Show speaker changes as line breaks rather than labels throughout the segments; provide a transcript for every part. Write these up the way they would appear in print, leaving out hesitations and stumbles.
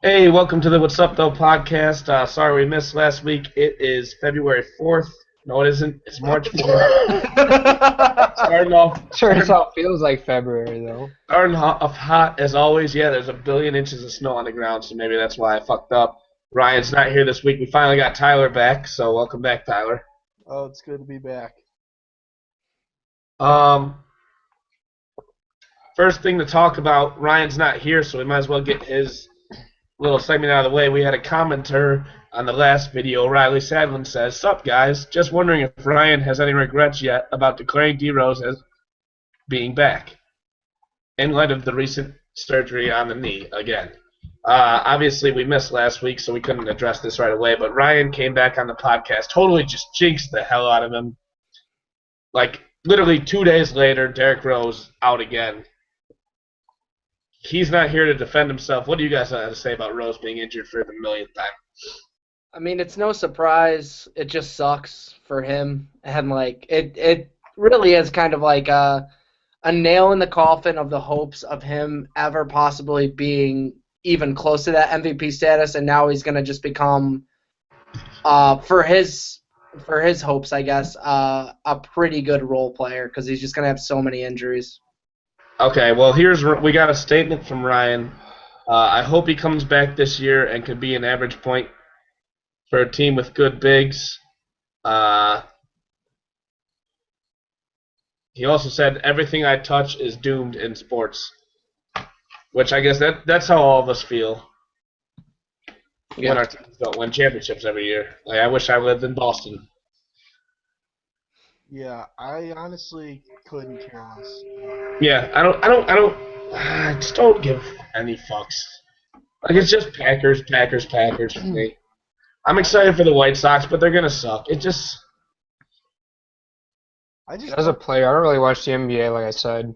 Hey, welcome to the WhatSupTho Podcast. Sorry we missed last week. It is February 4th. No, it isn't. It's March 4th. Starting off,
Sure,
starting
it's how
off,
it feels like February, though.
starting off hot as always. Yeah, there's a billion inches of snow on the ground, so maybe that's why I fucked up. Ryan's not here this week. We finally got Tyler back, so welcome back, Tyler.
Oh, it's good to be back.
Um, First thing to talk about, Ryan's not here, so we might as well get his little segment out of the way. We had a commenter on the last video. Riley Sadlin says, "Sup guys, just wondering if Ryan has any regrets yet about declaring D Rose as being back in light of the recent surgery on the knee again." Obviously, we missed last week, so we couldn't address this right away. But Ryan came back on the podcast, totally just jinxed the hell out of him. Like literally 2 days later, Derrick Rose out again. He's not here to defend himself. What do you guys have to say about Rose being injured for the millionth time?
I mean, it's no surprise. It just sucks for him. And, it really is kind of like a nail in the coffin of the hopes of him ever possibly being even close to that MVP status. And now he's going to just become, for his hopes, I guess, a pretty good role player because he's just going to have so many injuries.
Okay, well, we got a statement from Ryan. I hope he comes back this year and could be an average point for a team with good bigs. He also said, everything I touch is doomed in sports, which I guess that's how all of us feel when our teams don't win championships every year. Like, I wish I lived in Boston.
Yeah, I honestly couldn't care less.
Yeah, I just don't give any fucks. Like, it's just Packers for me. I'm excited for the White Sox, but they're gonna suck.
As a player, I don't really watch the NBA, like I said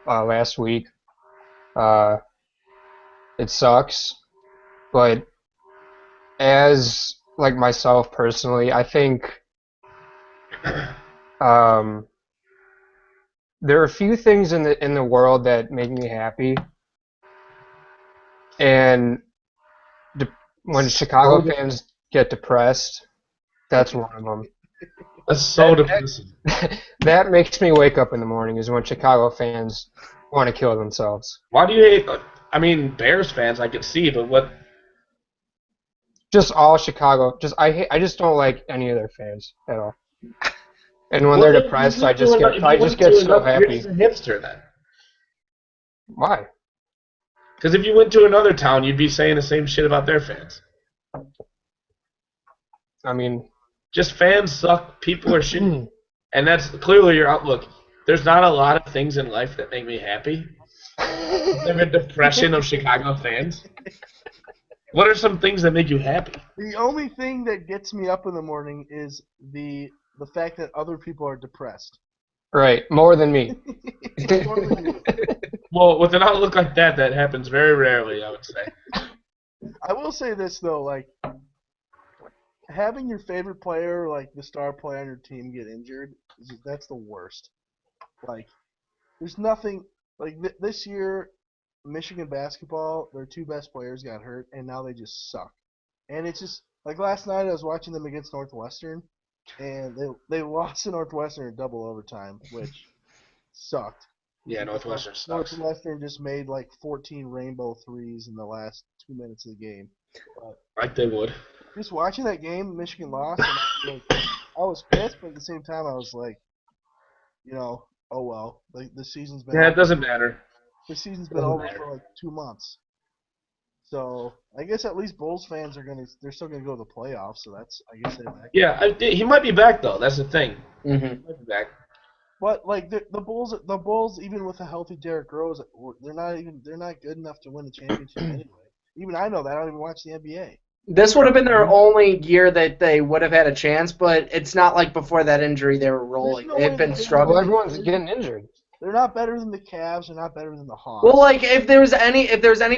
last week. It sucks, but as like myself personally, I think there are a few things in the world that make me happy, and when Chicago fans get depressed, that's one of them.
That's so depressing.
That makes me wake up in the morning is when Chicago fans want to kill themselves.
Why do you hate? I mean, Bears fans I could see, but what?
Just all Chicago. I just don't like any of their fans at all. And when they're depressed, I just get so happy.
You're a hipster then.
Why?
Because if you went to another town, you'd be saying the same shit about their fans.
I mean,
just fans suck. People are shitty, and that's clearly your outlook. There's not a lot of things in life that make me happy. There's a depression of Chicago fans. What are some things that make you happy?
The only thing that gets me up in the morning is the fact that other people are depressed.
Right, more than me.
Well, with an outlook like that happens very rarely, I would say.
I will say this though, like having your favorite player, like the star player on your team, get injured, that's the worst. Like, there's nothing like this year. Michigan basketball, their two best players got hurt, and now they just suck. And it's just like last night I was watching them against Northwestern, and they lost to Northwestern in double overtime, which sucked.
Yeah, Northwestern sucks.
Northwestern just made like 14 rainbow threes in the last 2 minutes of the game. But
like they would.
just watching that game, Michigan lost, and I was pissed, but at the same time I was like, oh well. Like the season's been
Yeah, it doesn't matter.
The season's been over for like 2 months. So I guess at least Bulls fans they're still gonna go to the playoffs. So I guess they're back.
Yeah, he might be back though. That's the thing.
Mm-hmm.
He might be back.
But like the Bulls, even with a healthy Derrick Rose, they're not good enough to win the championship anyway. Even I know that. I don't even watch the NBA.
This would have been their only year that they would have had a chance, but it's not like before that injury they were rolling. They've been struggling.
Well, everyone's getting injured.
They're not better than the Cavs. They're not better than the Hawks.
Well, like if there was any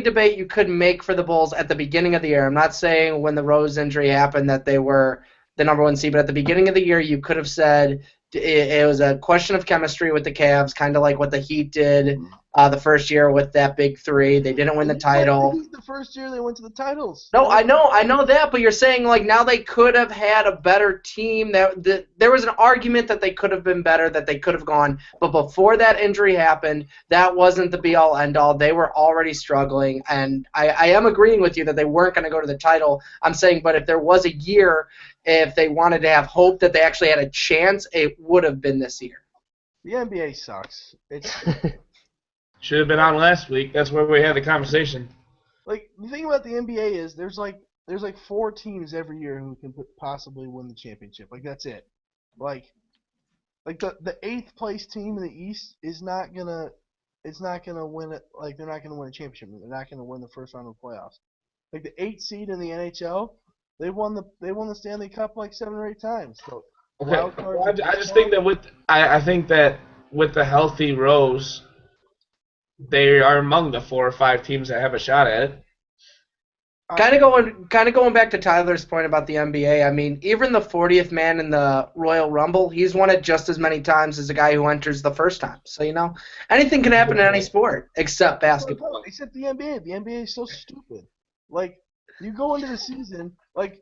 debate you could make for the Bulls at the beginning of the year, I'm not saying when the Rose injury happened that they were the number one seed, but at the beginning of the year you could have said it was a question of chemistry with the Cavs, kind of like what the Heat did the first year with that big three. They didn't win the title.
The first year they went to the titles.
No, I know that, but you're saying like now they could have had a better team. There was an argument that they could have been better, that they could have gone, but before that injury happened, that wasn't the be-all, end-all. They were already struggling, and I am agreeing with you that they weren't going to go to the title. I'm saying, but if there was a year, if they wanted to have hope that they actually had a chance, it would have been this year.
The NBA sucks.
Should have been on last week. That's where we had the conversation.
Like, the thing about the NBA is there's like 4 teams every year who can possibly win the championship. Like, that's it. Like the 8th place team in the East is not gonna win it. Like, they're not gonna win a championship. They're not gonna win the first round of the playoffs. Like, the 8th seed in the NHL, they won the Stanley Cup like 7 or 8 times. So,
okay. I just think that I think that with the healthy Rose, they are among the 4 or 5 teams that have a shot at it.
Kind of going back to Tyler's point about the NBA. I mean, even the 40th man in the Royal Rumble, he's won it just as many times as the guy who enters the first time. So anything can happen in any sport except basketball.
Except the NBA. The NBA is so stupid. Like, you go into the season, like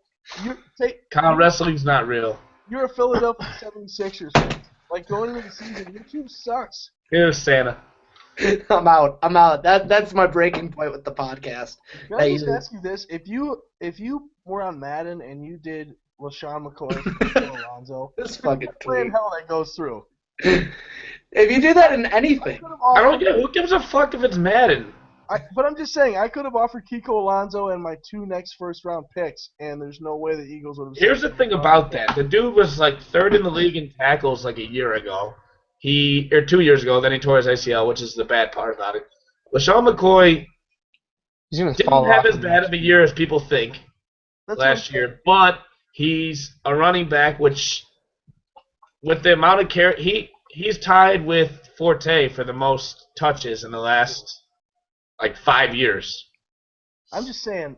wrestling's not real.
You're a Philadelphia 76ers fan. Like, going into the season, your team sucks.
Here's Santa.
I'm out. That's my breaking point with the podcast.
Can I just ask you this? If you were on Madden and you did LaShawn McCoy and Alonzo,
this fucking
plan how that goes through.
If you do that in anything,
I don't get. Who gives a fuck if it's Madden?
But I'm just saying, I could have offered Kiko Alonso and my 2 next first-round picks, and there's no way the Eagles would have.
Here's the thing about that: the dude was like 3rd in the league in tackles like a year ago. 2 years ago, then he tore his ACL, which is the bad part about it. LaShawn McCoy didn't have as bad of a year as people think last year, but he's a running back, which, with the amount of carry, he's tied with Forte for the most touches in the last, 5 years.
I'm just saying,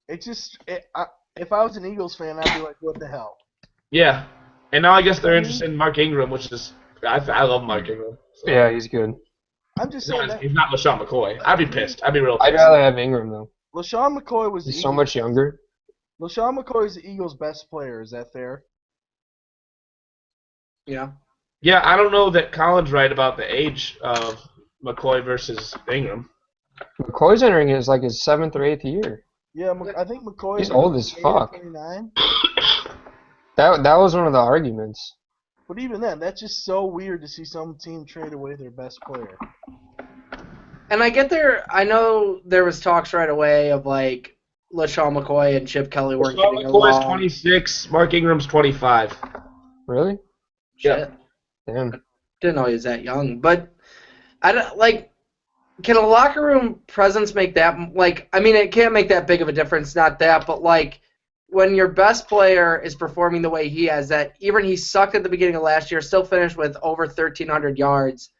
if I was an Eagles fan, I'd be like, what the hell?
Yeah. And now I guess they're interested in Mark Ingram, which is I love Mark Ingram.
So. Yeah, he's good.
I'm just saying
he's not LaShawn McCoy. I'd be pissed. I'd be real pissed.
I'd rather have Ingram though.
LaShawn McCoy was.
He's so much younger.
LaShawn McCoy is the Eagles' best player. Is that fair?
Yeah.
Yeah, I don't know that Colin's right about the age of McCoy versus Ingram.
McCoy's entering his 7th or 8th year.
Yeah, I think McCoy.
He's old as fuck.
29.
That was one of the arguments.
But even then, that's just so weird to see some team trade away their best player.
And I know there was talks right away of LaShawn McCoy and Chip Kelly weren't getting along.
LaShawn McCoy's 26, Mark Ingram's 25.
Really?
Yeah.
Damn.
Didn't know he was that young, but I don't can a locker room presence make that it can't make that big of a difference, not that, but when your best player is performing the way he has, that even he sucked at the beginning of last year, still finished with over 1,300 yards,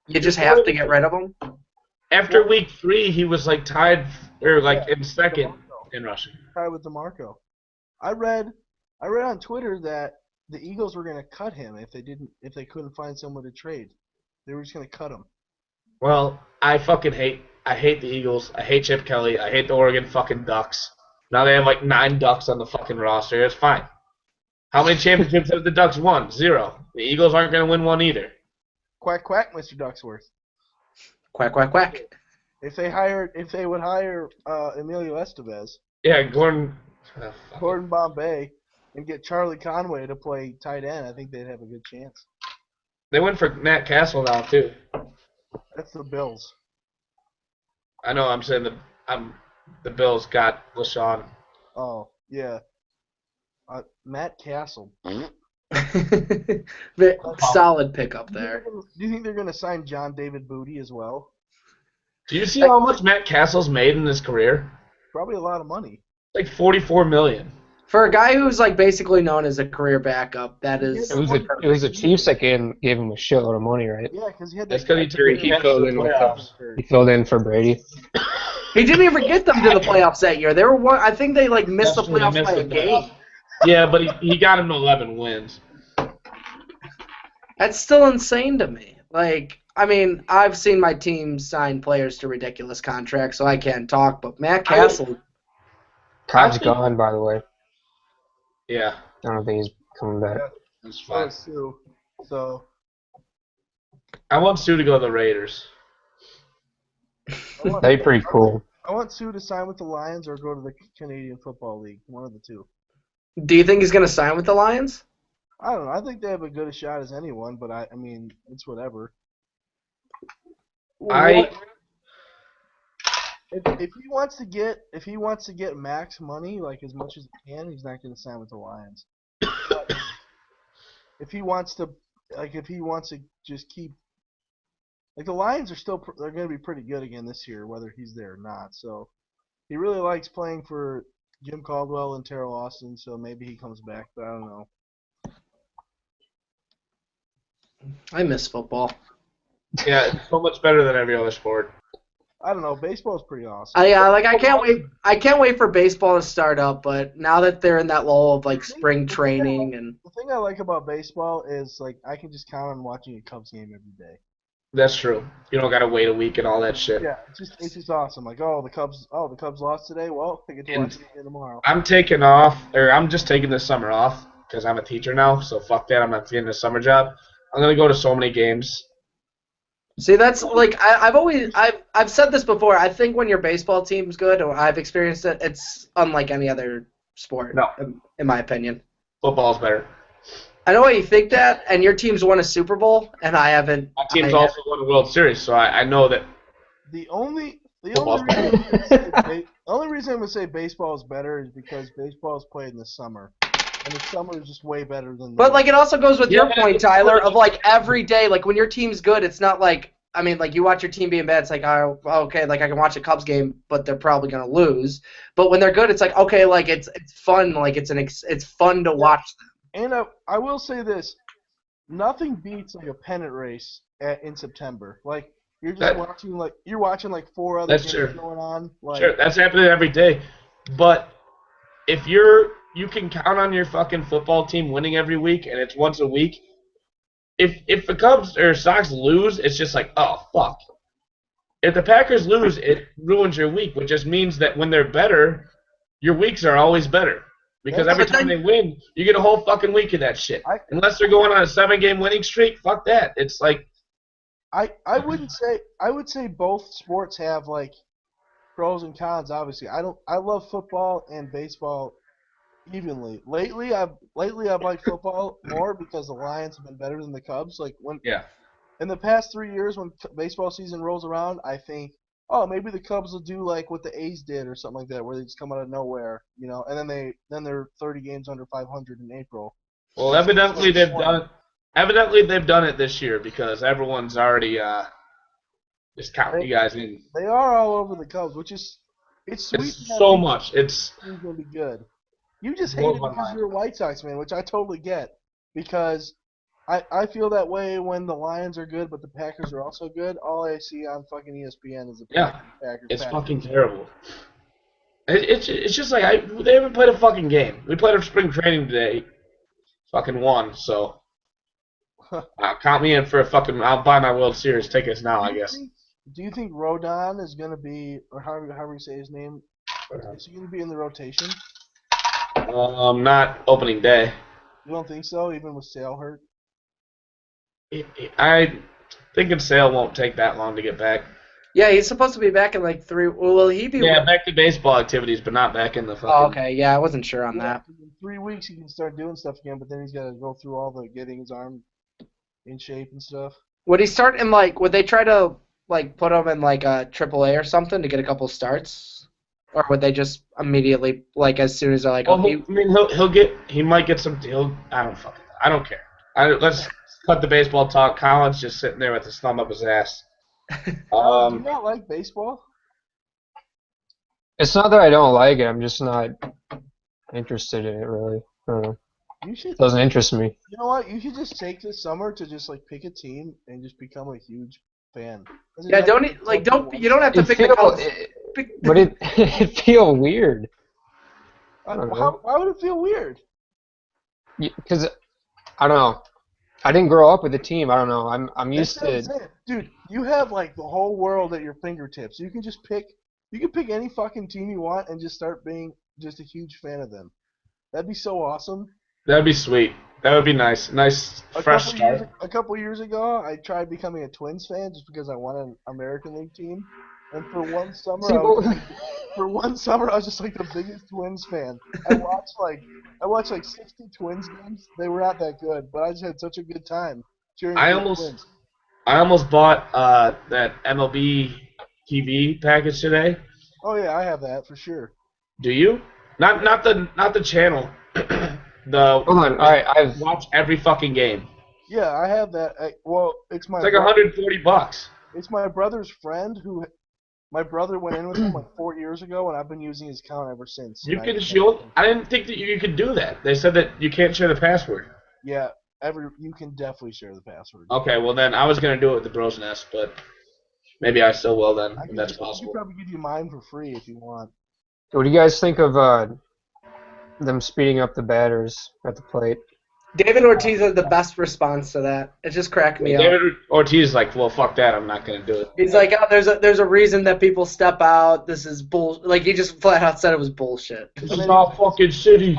you just have to get rid of him?
After week 3, he was tied or in second in rushing.
Tied with DeMarco. I read on Twitter that the Eagles were going to cut him if they couldn't find someone to trade. They were just going to cut him.
Well, I hate the Eagles. I hate Chip Kelly. I hate the Oregon fucking Ducks. Now they have 9 Ducks on the fucking roster. It's fine. How many championships have the Ducks won? 0. The Eagles aren't going to win one either.
Quack, quack, Mr. Ducksworth.
Quack, quack, quack.
If they would hire Emilio Estevez.
Yeah, Gordon
Bombay, and get Charlie Conway to play tight end, I think they'd have a good chance.
They went for Matt Castle now, too.
That's the Bills.
I know, I'm saying the Bills got LaShawn.
Oh, yeah. Matt Castle.
Solid pickup there.
Do you think they're going to sign John David Booty as well?
Do you see how much Matt Castle's made in his career?
Probably a lot of money.
$44 million.
For a guy who's basically known as a career backup, that is.
It was the Chiefs that gave him a shitload of money, right?
Yeah, because he had.
That's because he
filled in for Brady.
He didn't even get them to the playoffs that year. They were I think they missed the playoffs by a game.
Yeah, but he got him to 11 wins.
That's still insane to me. Like, I mean, I've seen my team sign players to ridiculous contracts, so I can't talk. But Matt Castle,
Cobb's gone, by the way.
Yeah.
I don't think he's coming back.
Yeah.
That's fine.
Sue. So
I want Sue to go to the Raiders.
That'd be pretty cool.
I want Sue to sign with the Lions or go to the Canadian Football League. One of the two.
do you think he's going to sign with the Lions?
I don't know. I think they have as good a shot as anyone, but I mean, it's whatever. If he wants to get max money, like as much as he can, he's not going to sign with the Lions. But if he wants to just keep, like, the Lions are still they're going to be pretty good again this year, whether he's there or not. So he really likes playing for Jim Caldwell and Terrell Austin, so maybe he comes back, but I don't know.
I miss football.
Yeah, it's so much better than every other sport.
I don't know. Baseball's pretty awesome.
I can't wait. I can't wait for baseball to start up. But now that they're in that lull of like spring training and
the thing I like about baseball is like I can just count on watching a Cubs game every day.
That's true. You don't gotta wait a week and all that shit.
Yeah, it's just awesome. Like, the Cubs lost today. Well, I get to watch it again tomorrow.
I'm just taking this summer off because I'm a teacher now. So fuck that. I'm not getting a summer job. I'm gonna go to so many games.
see, that's like I've said this before. I think when your baseball team's good, or I've experienced it, it's unlike any other sport.
No.
In my opinion.
Football's better.
I know why you think that, and your team's won a Super Bowl, and I haven't.
My team's also won a World Series, so I know that.
The only
Football's
reason I'm gonna say baseball is better is because baseball is played in the summer, and the summer is just way better than.
But like it also goes with your
Yeah,
point, Tyler, of like every day, like when your team's good, it's not like like you watch your team being bad, it's like okay, like I can watch a Cubs game, but they're probably gonna lose. But when they're good, it's like okay, like it's fun, like it's fun to watch them.
And I will say this, nothing beats like a pennant race in September. Like you're just watching like four other games going on. Like,
sure, that's happening every day. But if you can count on your fucking football team winning every week, and it's once a week. If the Cubs or Sox lose, it's just like, oh fuck. If the Packers lose, it ruins your week, which just means that when they're better, your weeks are always better. Because every time they win, you get a whole fucking week of that shit. Unless they're going on a 7-game winning streak, fuck that. It's like
I would say both sports have like pros and cons. Obviously, I love football and baseball evenly. Lately I've liked football more because the Lions have been better than the Cubs. Like in the past 3 years when baseball season rolls around, I think, oh, maybe the Cubs will do like what the A's did or something like that, where they just come out of nowhere, and then they're 30 games under 500 in April.
Well, evidently they've done it this year because everyone's already just counting you guys in.
They are all over the Cubs, which is sweet.
It's so much. It's
going to be good. You just hate it because you're a White Sox fan, which I totally get, because I feel that way when the Lions are good, but the Packers are also good. All I see on fucking ESPN is the Packers.
It's fucking terrible. It's just like they haven't played a fucking game. We played a spring training today, fucking won. So count me in for a fucking. I'll buy my World Series tickets now, I guess.
Do you think Rodon is gonna be, or however you say his name, is he gonna be in the rotation?
Not opening day.
You don't think so, even with Sale hurt?
I think Sale won't take that long to get back.
Yeah, he's supposed to be back in like 3. Will he be?
Yeah, back to baseball activities, but not back in the fucking.
Oh, okay. Yeah, I wasn't sure on that.
In 3 weeks, he can start doing stuff again, but then he's got to go through all the getting his arm in shape and stuff.
Would he start in would they try to put him in like a AAA or something to get a couple starts, or would they just immediately as soon as they're like?
Well, he might get some. I don't care. Let's cut the baseball talk. Colin's just sitting there with his thumb up his ass.
Do you not like baseball?
It's not that I don't like it. I'm just not interested in it, really. I don't know. It doesn't interest me.
You know what? You should just take this summer to just pick a team and just become a huge fan.
Yeah, you don't have to pick the Cubs.
But it feel weird.
Why would it feel weird?
Because I don't know. I didn't grow up with a team. I don't know. I'm used
That's what I'm
to.
saying. Dude, you have like the whole world at your fingertips. You can just pick. You can pick any fucking team you want and just start being just a huge fan of them. That'd be so awesome.
That'd be sweet. That would be nice. Nice fresh start.
A couple years ago, I tried becoming a Twins fan just because I wanted an American League team, and for one summer, I was just like the biggest Twins fan. I watched like 60 Twins games. They were not that good, but I just had such a good time cheering for the Twins.
I almost bought that MLB TV package today.
Oh yeah, I have that for sure.
Do you? Not the channel.
Hold on. All right, I've
watched every fucking game.
Yeah, I have that. It's
like $140.
It's my brother's friend who. My brother went in with him like 4 years ago, and I've been using his account ever since.
You can shield. I didn't think that you could do that. They said that you can't share the password.
Yeah, you can definitely share the password.
Okay, well then I was gonna do it with the Bros Nest, but maybe I still will then. If that's possible.
I could probably give you mine for free if you want.
What do you guys think of them speeding up the batters at the plate?
David Ortiz had the best response to that. It just cracked me up.
David Ortiz is like, well, fuck that. I'm not gonna do it.
He's like, oh, there's a reason that people step out. This is bull. Like he just flat out said it was bullshit.
This is all fucking city.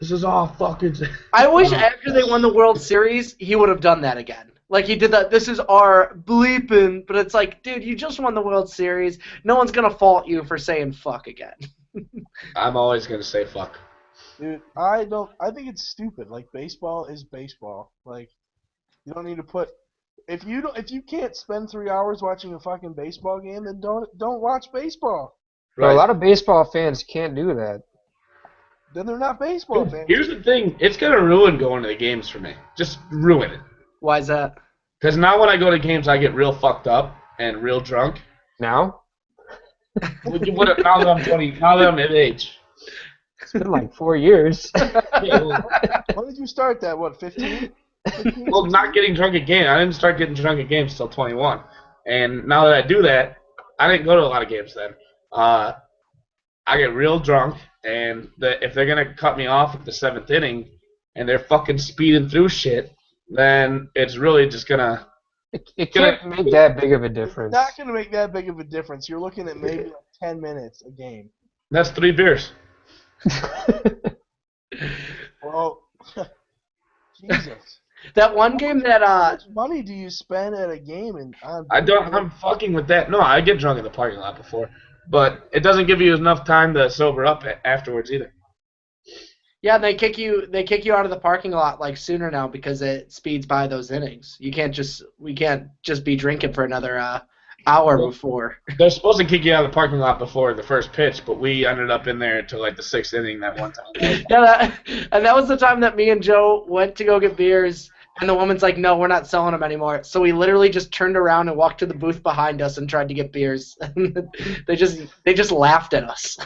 This is all fucking.
I wish after they won the World Series, he would have done that again. Like he did that. This is our bleeping, but it's like, dude, you just won the World Series. No one's gonna fault you for saying fuck again.
I'm always gonna say fuck.
Dude, I think it's stupid. Like baseball is baseball. Like you don't need to put if you can't spend 3 hours watching a fucking baseball game, then don't watch baseball.
Right. A lot of baseball fans can't do that.
Then they're not baseball fans.
Here's the thing. It's gonna ruin going to the games for me. Just ruin it.
Why is that?
Because now when I go to games, I get real fucked up and real drunk.
Now?
Now that I'm 20, now that I'm at age.
It's been like 4 years.
When did you start that? What, 15?
Well, not getting drunk at games. I didn't start getting drunk at games until 21. And now that I do that, I didn't go to a lot of games then. I get real drunk, and if they're going to cut me off at the 7th inning and they're fucking speeding through shit, then it's really just going to...
It can't make that big of a difference.
It's not going to make that big of a difference. You're looking at maybe like 10 minutes a game.
That's 3 beers.
Well, Jesus.
That one game that
How much money do you spend at a game?
I'm fucking with that. No, I get drunk in the parking lot before, but it doesn't give you enough time to sober up afterwards either.
Yeah, they kick you out of the parking lot like sooner now because it speeds by those innings. We can't just be drinking for another hour before.
They're supposed to kick you out of the parking lot before the first pitch, but we ended up in there until like the 6th inning that one time.
Yeah, that was the time that me and Joe went to go get beers, and the woman's like, "No, we're not selling them anymore." So we literally just turned around and walked to the booth behind us and tried to get beers. They just laughed at us.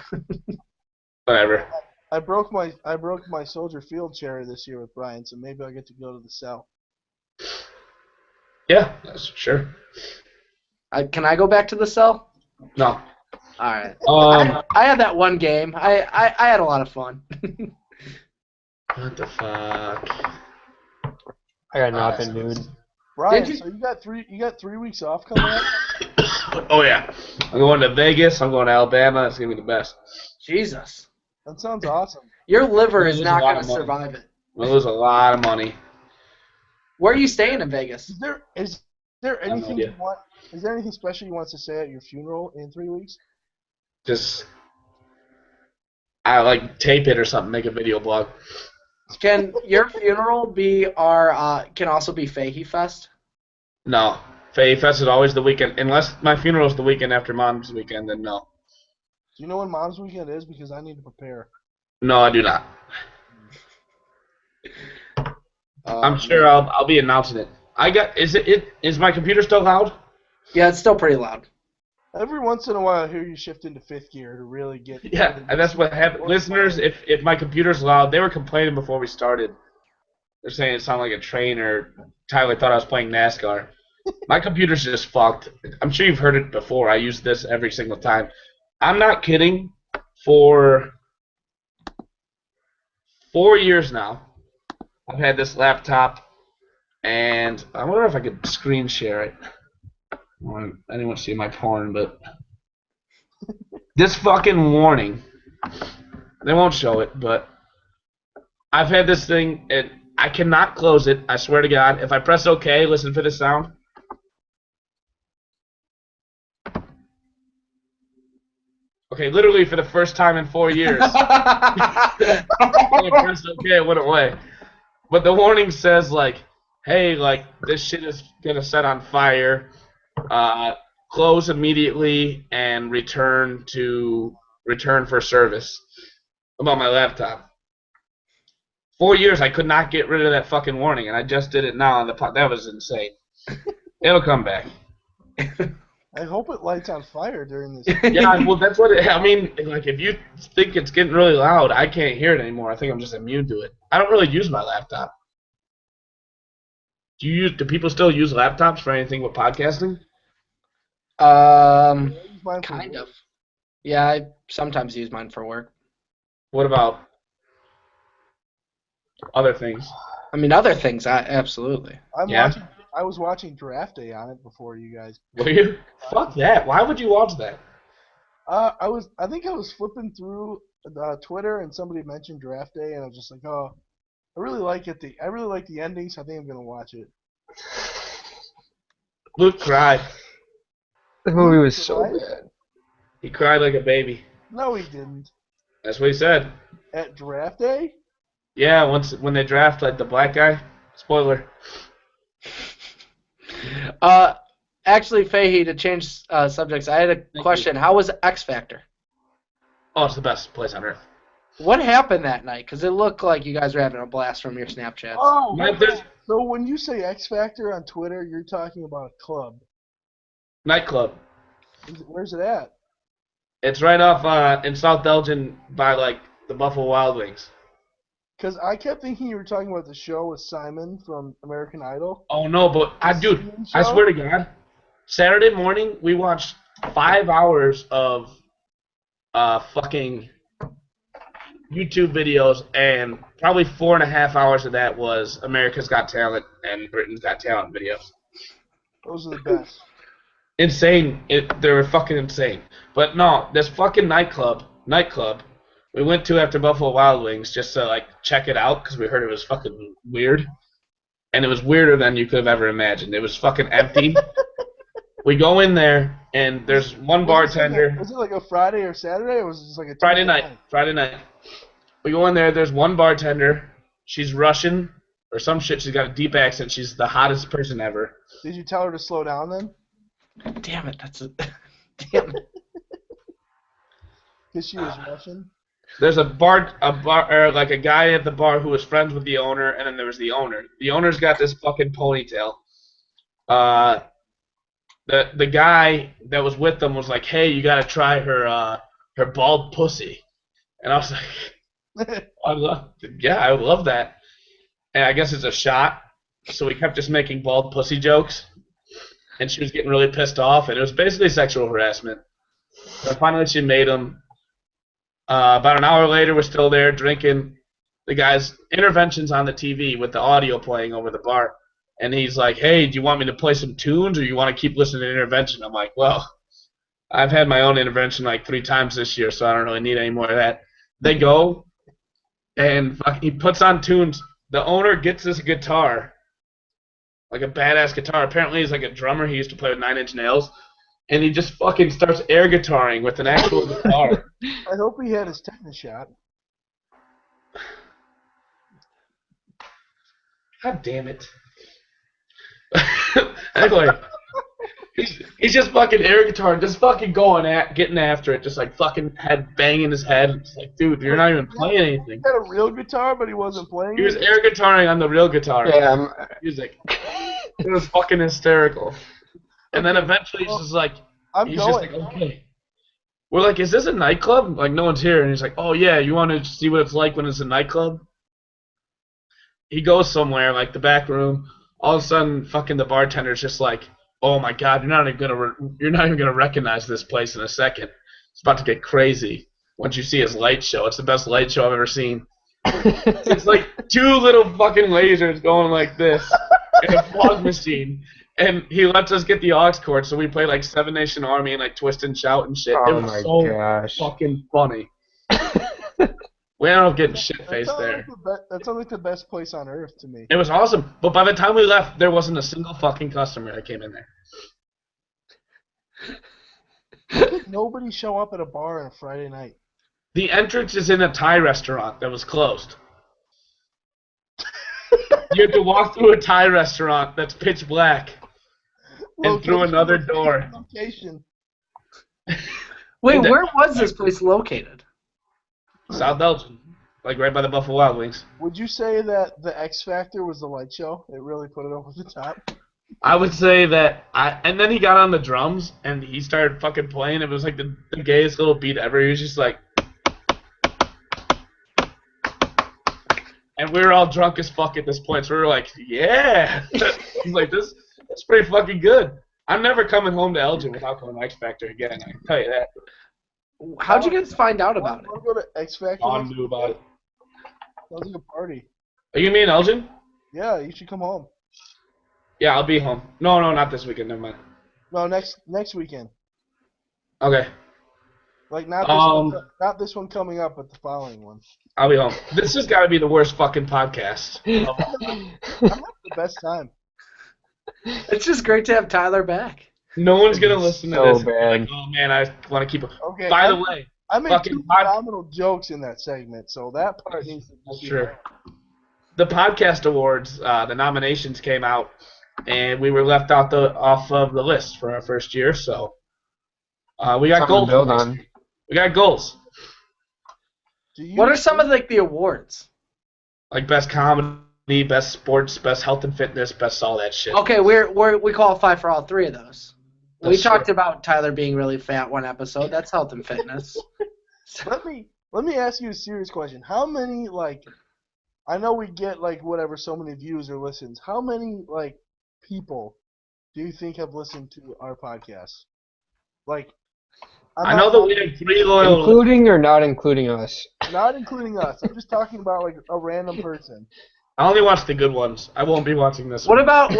Whatever.
I broke my Soldier Field chair this year with Brian, so maybe I'll get to go to the cell.
Yeah, that's sure.
Can I go back to the cell?
No.
All right. I had that one game. I had a lot of fun.
What the fuck?
I got nothing, dude.
Brian, so you got 3 weeks off coming up?
Oh yeah. I'm going to Vegas. I'm going to Alabama. It's gonna be the best.
Jesus.
That sounds awesome.
Your liver is not going to survive it.
We'll lose a lot of money.
Where are you staying in Vegas? Is there anything you want? Is there anything special you want to say at your funeral in 3 weeks?
Just, I like tape it or something. Make a video blog.
Can your funeral be can also be Fahey Fest?
No, Fahey Fest is always the weekend. Unless my funeral is the weekend after Mom's weekend, then no.
Do you know when Mom's weekend is? Because I need to prepare.
No, I do not. I'm sure I'll be announcing it. Is my computer still loud?
Yeah, it's still pretty loud.
Every once in a while, I hear you shift into 5th gear to really get.
Yeah, and that's what happened. Listeners, if my computer's loud, they were complaining before we started. They're saying it sounded like a train, or Tyler thought I was playing NASCAR. My computer's just fucked. I'm sure you've heard it before. I use this every single time. I'm not kidding. For 4 years now, I've had this laptop And I wonder if I could screen share it. I didn't want to see my porn, but this fucking warning. They won't show it, but I've had this thing, and I cannot close it. I swear to God. If I press OK, listen for the sound. Okay, literally for the first time in 4 years. When I pressed OK, it went away. But the warning says, like, hey, like, this shit is going to set on fire. Close immediately and return for service. About my laptop. 4 years I could not get rid of that fucking warning, and I just did it now on the pod. That was insane. It'll come back.
I hope it lights on fire during this.
Yeah, well, that's what I mean. Like, if you think it's getting really loud, I can't hear it anymore. I think I'm just immune to it. I don't really use my laptop. Do people still use laptops for anything with podcasting?
Kind of. Yeah, I sometimes use mine for work.
What about other things?
I mean, other things, absolutely.
I was watching Draft Day on it before you guys.
Were you? Fuck that. Why would you watch that?
I think I was flipping through Twitter and somebody mentioned Draft Day and I was just like, oh, I really like it. I really like the ending, so I think I'm gonna watch it.
Luke cried.
The movie was so bad.
He cried like a baby.
No, he didn't.
That's what he said.
At Draft Day?
Yeah, when they draft like the black guy. Spoiler.
Actually, Fahey, to change subjects, I had a question. How was X Factor?
Oh, it's the best place on earth.
What happened that night? Because it looked like you guys were having a blast from your Snapchats.
Oh, so when you say X Factor on Twitter, you're talking about a club.
Nightclub.
Where's it at?
It's right off in South Elgin by like the Buffalo Wild Wings.
Because I kept thinking you were talking about the show with Simon from American Idol.
Oh no, but I swear to God, Saturday morning we watched 5 hours of fucking YouTube videos, and probably 4.5 hours of that was America's Got Talent and Britain's Got Talent videos.
Those are the best.
Insane. They were fucking insane. But no, this fucking nightclub we went to after Buffalo Wild Wings just to like check it out because we heard it was fucking weird. And it was weirder than you could have ever imagined. It was fucking empty. We go in there and there's one bartender.
Was it like a Friday or Saturday, or was it just like a
Friday night? Friday night. We go in there, there's one bartender. She's Russian or some shit. She's got a deep accent. She's the hottest person ever.
Did you tell her to slow down then?
Damn it, damn it.
Because she was Russian?
There's a guy at the bar who was friends with the owner, and then there was the owner. The owner's got this fucking ponytail. The guy that was with them was like, hey, you gotta try her bald pussy. And I was like, I would love that. And I guess it's a shot. So we kept just making bald pussy jokes. And she was getting really pissed off, and it was basically sexual harassment. But finally she made him. About an hour later, we're still there drinking. The guy's intervention's on the TV with the audio playing over the bar. And he's like, hey, do you want me to play some tunes, or you want to keep listening to intervention? I'm like, well, I've had my own intervention like 3 times this year, so I don't really need any more of that. They go, and he puts on tunes. The owner gets this guitar, like a badass guitar. Apparently he's like a drummer. He used to play with 9 Inch Nails. And he just fucking starts air guitaring with an actual guitar.
I hope he had his tetanus shot.
God damn it. Anyway, he's just fucking air guitar, just fucking getting after it, just like fucking banging his head. It's like, dude, you're not even playing anything.
He had a real guitar, but he wasn't playing.
He was air guitaring on the real guitar.
Yeah.
Music. It was fucking hysterical. And then eventually he's just like, okay. We're like, is this a nightclub? Like, no one's here. And he's like, oh yeah, you want to see what it's like when it's a nightclub? He goes somewhere, like the back room. All of a sudden, fucking the bartender's just like, oh my god, you're not even gonna recognize this place in a second. It's about to get crazy once you see his light show. It's the best light show I've ever seen. It's like 2 little fucking lasers going like this. and a fog machine. And he lets us get the aux cord, so we play like Seven Nation Army and like Twist and Shout and shit. It
Oh
was
my
so
gosh.
fucking funny. We ended up getting shit faced there.
That sounds like the best place on earth to me.
It was awesome, but by the time we left, there wasn't a single fucking customer that came in there.
How could nobody show up at a bar on a Friday night?
The entrance is in a Thai restaurant that was closed. You have to walk through a Thai restaurant that's pitch black and through another door.
Location.
Wait, where was this place located?
South Elgin, like right by the Buffalo Wild Wings.
Would you say that the X Factor was the light show? It really put it over the top.
I would say that and then he got on the drums and he started fucking playing. It was like the gayest little beat ever. He was just like, and we were all drunk as fuck at this point. So we were like, yeah, like that's pretty fucking good. I'm never coming home to Elgin without going to X Factor again. I can tell you that.
How'd you guys find out about it?
Want to go to X Factor?
Don knew about it.
Sounds like a party.
Are you me in Elgin?
Yeah, you should come home.
Yeah, I'll be home. No, not this weekend. Never mind.
No, next weekend.
Okay,
Like not this one coming up, but the following one.
I'll be home. This has got to be the worst fucking podcast.
I'm having the best time.
It's just great to have Tyler back.
No one's gonna listen to
So
this.
bad.
Like, oh man, I want to keep it.
Okay.
By the way,
I made
fucking
two phenomenal jokes in that segment, so that part needs to be
sure. The podcast awards, the nominations came out, and we were left off of the list for our first year. So we got
Something to
goals.
build on.
We got goals
What are some of the awards?
like best comedy, best sports, best health and fitness, best all that shit.
Okay, we qualify for all three of those. We
That's
talked
true.
about Tyler being really fat one episode. That's health and fitness.
Let me ask you a serious question. How many I know we get so many views or listens. How many people do you think have listened to our podcast?
I know that we have 3 loyal.
Including or not including us?
Not including us. I'm just talking about a random person.
I only watch the good ones. I won't be watching this
What
one.
about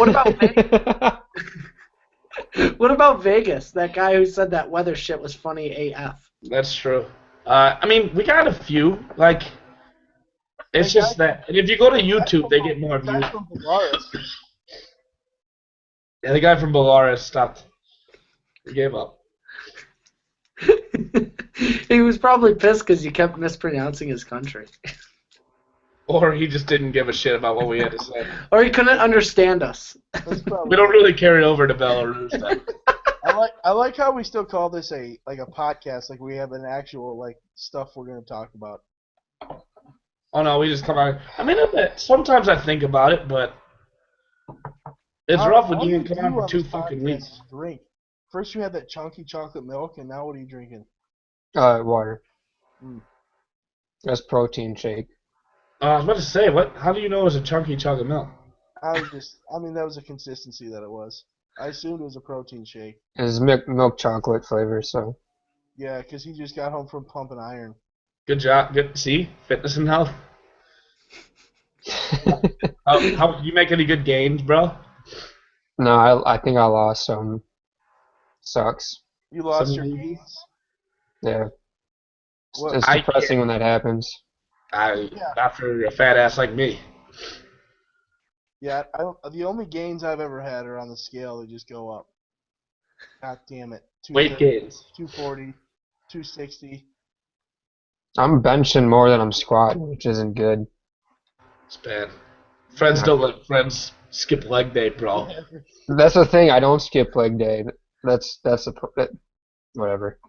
what about Vegas? That guy who said that weather shit was funny AF.
That's true. I mean, we got a few. Like, it's just that. And if you go to YouTube, they get more
The guy
views.
from Belarus.
Yeah, the guy from Belarus stopped. He gave up.
He was probably pissed because you kept mispronouncing his country.
Or he just didn't give a shit about what we had to say.
Or he couldn't understand us.
That's probably
We don't really carry over to Belarus then.
I like how we still call this a podcast. Like we have an actual stuff we're gonna talk about.
Oh no, we just come out. I mean, sometimes I think about it, but it's rough when
How
you
do
can come
do
out for
on
2
this
fucking
podcast
weeks.
Drink. First you had that chunky chocolate milk, and now what are you drinking?
Water.
Mm.
That's protein shake.
I was about to say, how do you know it was a chunky chocolate milk?
I mean, that was a consistency that it was. I assumed it was a protein shake.
It's milk chocolate flavor, so.
Yeah, because he just got home from pumping iron.
Good job. Good. See, fitness and health. How you make any good gains, bro?
No, I think I lost some. Sucks.
You lost your
Some-
gains?
Yeah.
What?
It's
I
depressing when that happens.
Not for a fat ass like me.
Yeah, the only gains I've ever had are on the scale. They just go up. God damn it.
Weight gains.
240, 260.
I'm benching more than I'm squatting, which isn't good.
It's bad. Friends don't let friends skip leg day, bro.
That's the thing. I don't skip leg day. Whatever.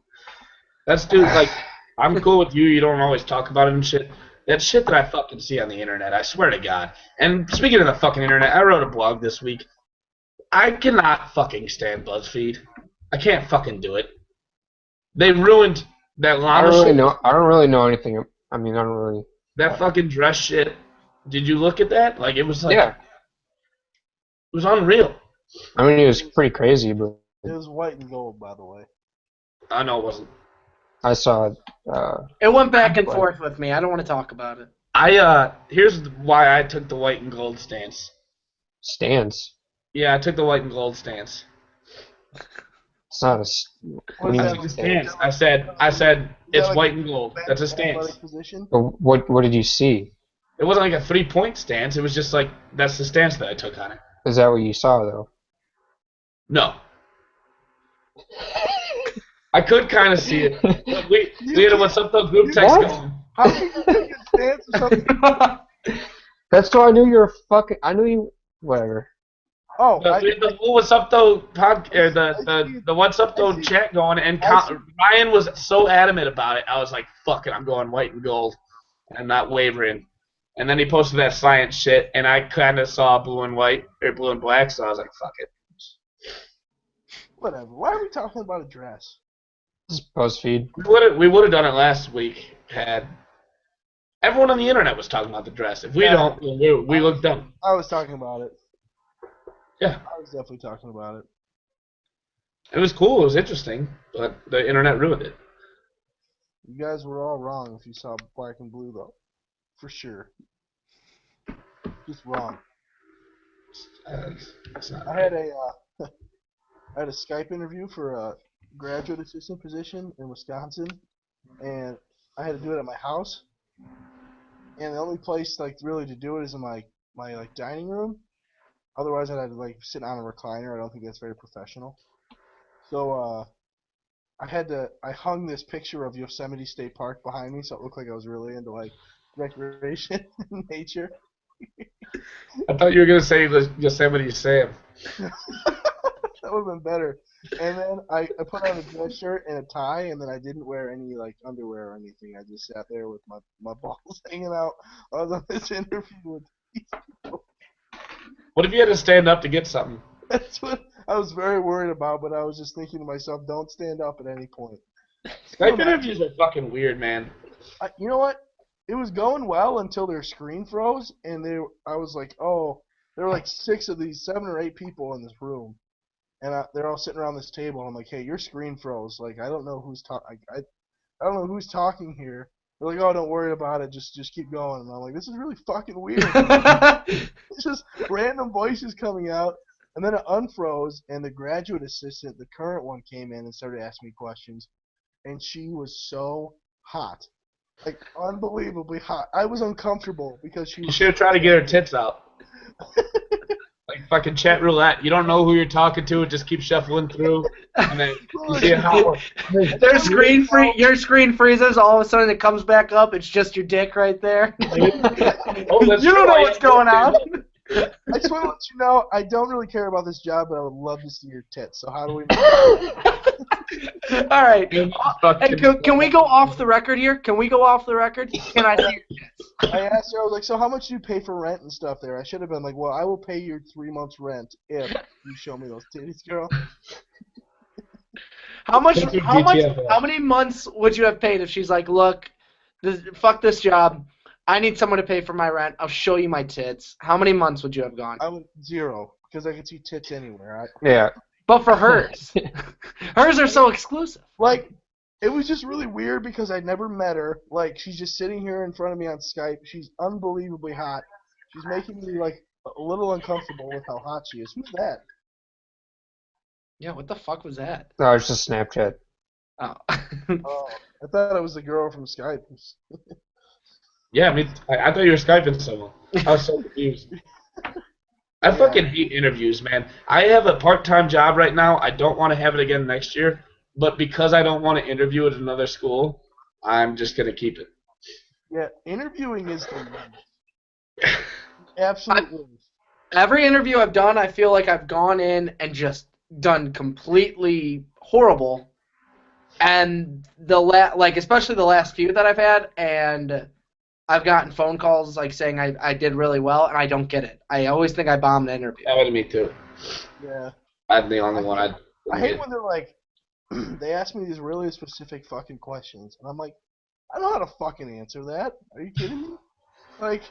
That's dude. Like, I'm cool with you. You don't always talk about it and shit. That shit that I fucking see on the internet. I swear to God. And speaking of the fucking internet, I wrote a blog this week. I cannot fucking stand BuzzFeed. I can't fucking do it. They ruined that
I
llama
don't really
shit.
know. I don't really know anything. I mean, I don't really.
That fucking dress shit. Did you look at that? Like, it was like,
Yeah.
it was unreal.
I mean, it was pretty crazy, but
It was white and gold, by the way.
I know it wasn't.
I saw it.
It went back and forth with me. I don't want to talk about it.
Here's why I took the white and gold stance.
Stance.
Yeah, I took the white and gold stance.
It's not a.
What is
I
that?
took the stance. I said it's
like
white and gold. That's a stance.
athletic position?
What did you see?
It wasn't like a 3-point stance. It was just like that's the stance that I took on it.
Is that what you saw though?
No. I could kind of see it. But we had a WhatSupTho group text
What?
going.
How can you take a stance or something?
That's so I knew you were fucking. I knew you. Whatever.
Oh,
We had the whole WhatSupTho podcast, the WhatSupTho chat going, and Ryan was so adamant about it. I was like, "Fuck it, I'm going white and gold, and I'm not wavering." And then he posted that science shit, and I kind of saw blue and white or blue and black, so I was like, "Fuck it."
whatever. Why are we talking about a dress?
This is BuzzFeed.
We would have done it last week had everyone on the internet was talking about the dress. If we don't, we look dumb.
I was talking about it.
Yeah,
I was definitely talking about it.
it was cool. It was interesting, but the internet ruined it.
You guys were all wrong if you saw black and blue, though. For sure. Just wrong.
It's not
I had a I had a Skype interview for a graduate assistant position in Wisconsin, and I had to do it at my house. And the only place like really to do it is in my like dining room. Otherwise, I'd have to like sit on a recliner. I don't think that's very professional. So I hung this picture of Yosemite State Park behind me, so it looked like I was really into like recreation and nature.
I thought you were gonna say the Yosemite Sam.
That would have been better. And then I put on a dress shirt and a tie, and then I didn't wear any like underwear or anything. I just sat there with my balls hanging out. I was on this interview with these people.
What if you had to stand up to get something?
That's what I was very worried about, but I was just thinking to myself, don't stand up at any point.
Skype interviews are fucking weird, man.
You know what? It was going well until their screen froze, and I was like, oh, there were like 7 or 8 people in this room, and they're all sitting around this table. And I'm like, hey, your screen froze. Like, I don't know who's talking. I don't know who's talking here. They're like, oh, don't worry about it. Just keep going. And I'm like, this is really fucking weird. It's just random voices coming out. And then it unfroze, and the graduate assistant, the current one, came in and started asking me questions. And she was so hot. Like, unbelievably hot. I was uncomfortable because she was...
You should have tried to get her tits out. Like fucking chat roulette. You don't know who you're talking to. Just keep shuffling through, and then you see how
Your screen freezes. All of a sudden, it comes back up. It's just your dick right there.
Oh,
You don't know what's going on.
I just want to let you know, I don't really care about this job, but I would love to see your tits. So how do we...
All right. Hey, can we go off the record here? Can we go off the record? Can I see your tits?
I asked her, I was like, so how much do you pay for rent and stuff there? I should have been like, well, I will pay your 3 months rent if you show me those titties, girl.
How many months would you have paid if she's like, look, fuck this job. I need someone to pay for my rent. I'll show you my tits. How many months would you have gone?
I would 0, because I could see tits anywhere.
Yeah.
But for hers. Hers are so exclusive.
Like, it was just really weird because I'd never met her. Like, she's just sitting here in front of me on Skype. She's unbelievably hot. She's making me, like, a little uncomfortable with how hot she is. Who's that?
Yeah, what the fuck was that?
No, it's just Snapchat.
Oh.
Oh, I thought it was the girl from Skype.
Yeah, I thought you were Skyping someone. I was so confused. I fucking hate interviews, man. I have a part-time job right now. I don't want to have it again next year, but because I don't want to interview at another school, I'm just going to keep it.
Yeah, interviewing is the worst. Absolutely.
Every interview I've done, I feel like I've gone in and just done completely horrible. And especially the last few that I've had, and I've gotten phone calls like saying I did really well, and I don't get it. I always think I bombed an interview.
Happened to me too.
Yeah.
I'm the only one.
I hate when they're like, they ask me these really specific fucking questions, and I'm like, I don't know how to fucking answer that. Are you kidding me? Like,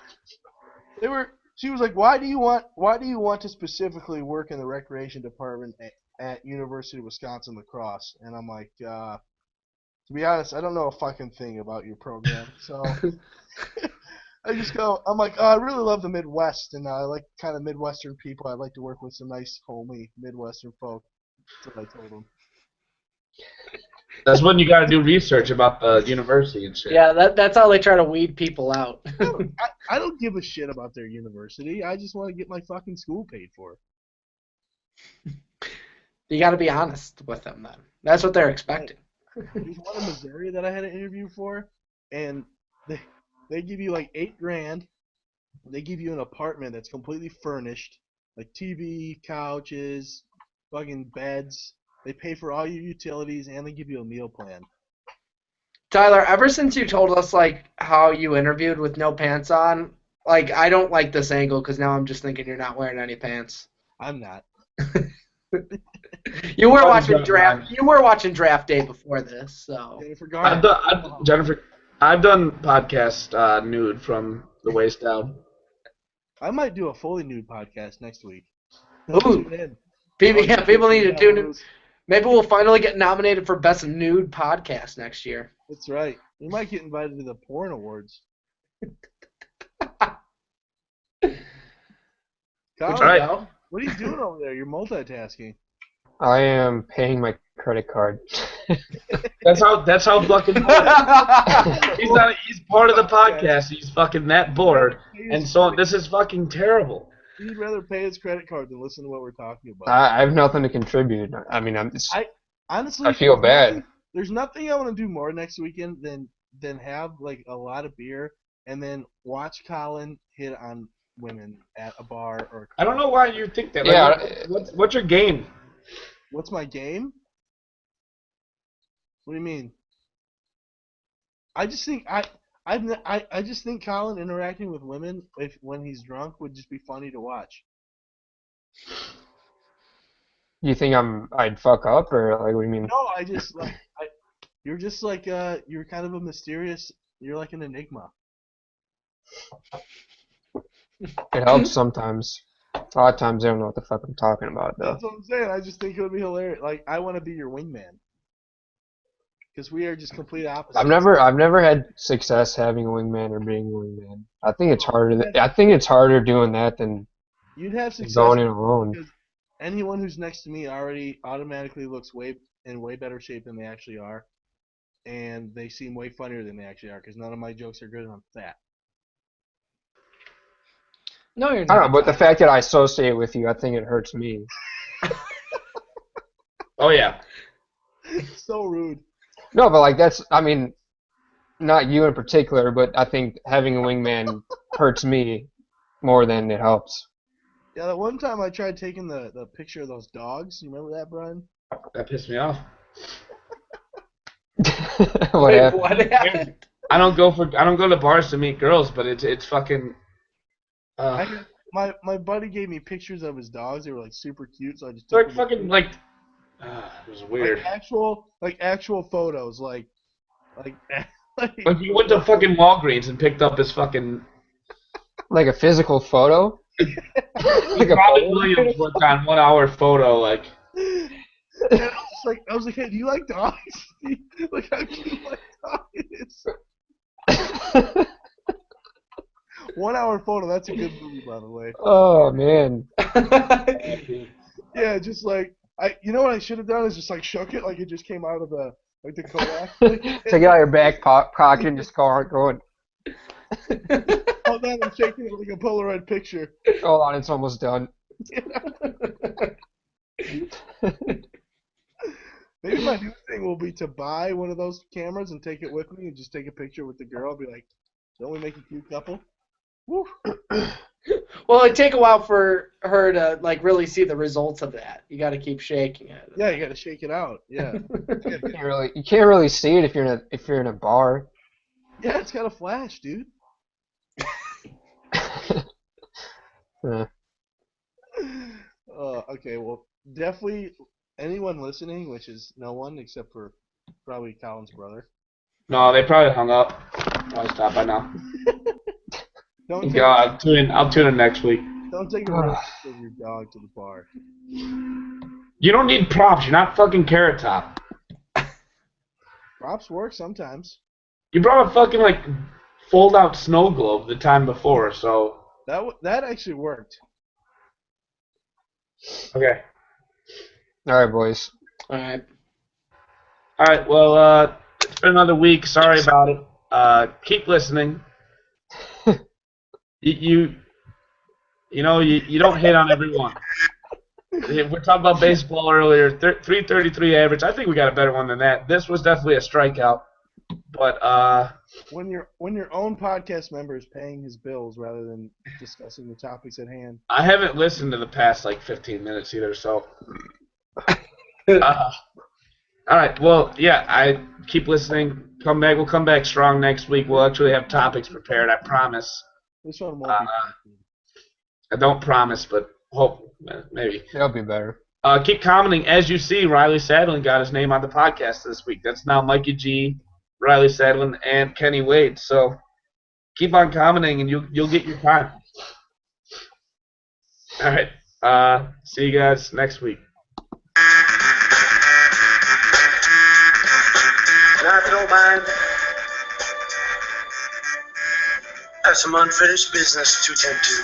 she was like, why do you want to specifically work in the recreation department at University of Wisconsin Lacrosse? And I'm like, to be honest, I don't know a fucking thing about your program. So I just go. I'm like, oh, I really love the Midwest, and I like kind of Midwestern people. I'd like to work with some nice, homey Midwestern folk. That's what I told him.
That's when you got to do research about the university and shit.
Yeah, that's how they try to weed people out.
I don't give a shit about their university. I just want to get my fucking school paid for.
You got to be honest with them then. That's what they're expecting.
There's one in Missouri that I had an interview for, and they give you like $8,000. They give you an apartment that's completely furnished, like TV, couches, fucking beds. They pay for all your utilities, and they give you a meal plan.
Tyler, ever since you told us like how you interviewed with no pants on, like I don't like this angle because now I'm just thinking you're not wearing any pants.
I'm not.
You were watching draft. You were watching draft day before this, so.
Jennifer Garner.
I've done podcast nude from the waist down.
I might do a fully nude podcast next week.
Ooh. People need to tune in. Maybe we'll finally get nominated for Best Nude Podcast next year.
That's right. We might get invited to the Porn Awards.
That's right.
What are you doing over there? You're multitasking.
I am paying my credit card.
That's how fucking bored. He's part of the podcast. He's fucking that bored. And so this is fucking terrible.
He'd rather pay his credit card than listen to what we're talking about.
I have nothing to contribute. I mean,
honestly,
I feel bad.
There's nothing I want to do more next weekend than have like a lot of beer and then watch Colin hit on women at a bar or.
I don't know why you think that. Like,
yeah.
What's your game?
What's my game? What do you mean? I just think I just think Colin interacting with women when he's drunk would just be funny to watch.
You think I'd fuck up or like what do you mean?
No, I just like you're just like you're kind of a mysterious. You're like an enigma.
It helps sometimes. A lot of times I don't know what the fuck I'm talking about though.
That's what I'm saying. I just think it would be hilarious. Like I want to be your wingman. Because we are just complete opposites.
I've never had success having a wingman or being a wingman. I think it's harder. I think it's harder doing that than
you'd have success
going in alone.
Because anyone who's next to me already automatically looks in way better shape than they actually are, and they seem way funnier than they actually are. Because none of my jokes are good and I'm fat.
No, you're not.
I don't know, but the fact that I associate with you, I think it hurts me.
Oh yeah.
So rude.
No, but like I mean, not you in particular, but I think having a wingman hurts me more than it helps.
Yeah, that one time I tried taking the picture of those dogs. You remember that, Brian?
That pissed me off.
What happened?
What happened?
I don't go to bars to meet girls, but it's fucking.
My buddy gave me pictures of his dogs. They were like super cute, so I just took
like fucking like. It was weird.
Like actual photos, like
you went to fucking Walgreens and picked up his fucking.
Like a physical photo.
Like Robin Williams worked on 1 hour photo, like.
And I was like, hey, do you like dogs? Like, how cute my dog is. 1 hour photo. That's a good movie, by the way.
Oh man.
Yeah, just like. You know what I should have done is just like shook it like it just came out of the Kodak.
Take it out of your back pocket and just go going.
Hold on, I'm shaking it like a Polaroid picture.
Hold on, it's almost done.
Maybe my new thing will be to buy one of those cameras and take it with me and just take a picture with the girl. I'll be like, don't we make a cute couple? Woo.
Well, it'd take a while for her to like really see the results of that. You got to keep shaking it.
Yeah, you got to shake it out. Yeah.
You can't really see it if you're in a bar.
Yeah, it's got a flash, dude. Okay, well, definitely anyone listening, which is no one except for probably Colin's brother.
No, they probably hung up. Probably stopped by now. I'll tune in next week.
Don't take a risk with your dog to the bar.
You don't need props. You're not fucking Carrot Top.
Props work sometimes.
You brought a fucking like fold-out snow globe the time before, so...
That actually worked.
Okay.
All right, boys.
All right.
All right, well, it's been another week. Sorry about it. Keep listening. You don't hit on everyone. We're talking about baseball earlier. 333 average. I think we got a better one than that. This was definitely a strikeout. But
when your own podcast member is paying his bills rather than discussing the topics at hand.
I haven't listened to the past 15 minutes either. So. All right. Well, yeah. I keep listening. Come back. We'll come back strong next week. We'll actually have topics prepared. I promise.
This one won't be.
I don't promise, but hope maybe.
It'll be better.
Keep commenting. As you see, Riley Sadlin got his name on the podcast this week. That's now Mikey G, Riley Sadlin, and Kenny Wade. So keep on commenting, and you'll get your time. All right. See you guys next week.
If you don't mind, I have some unfinished business to tend to.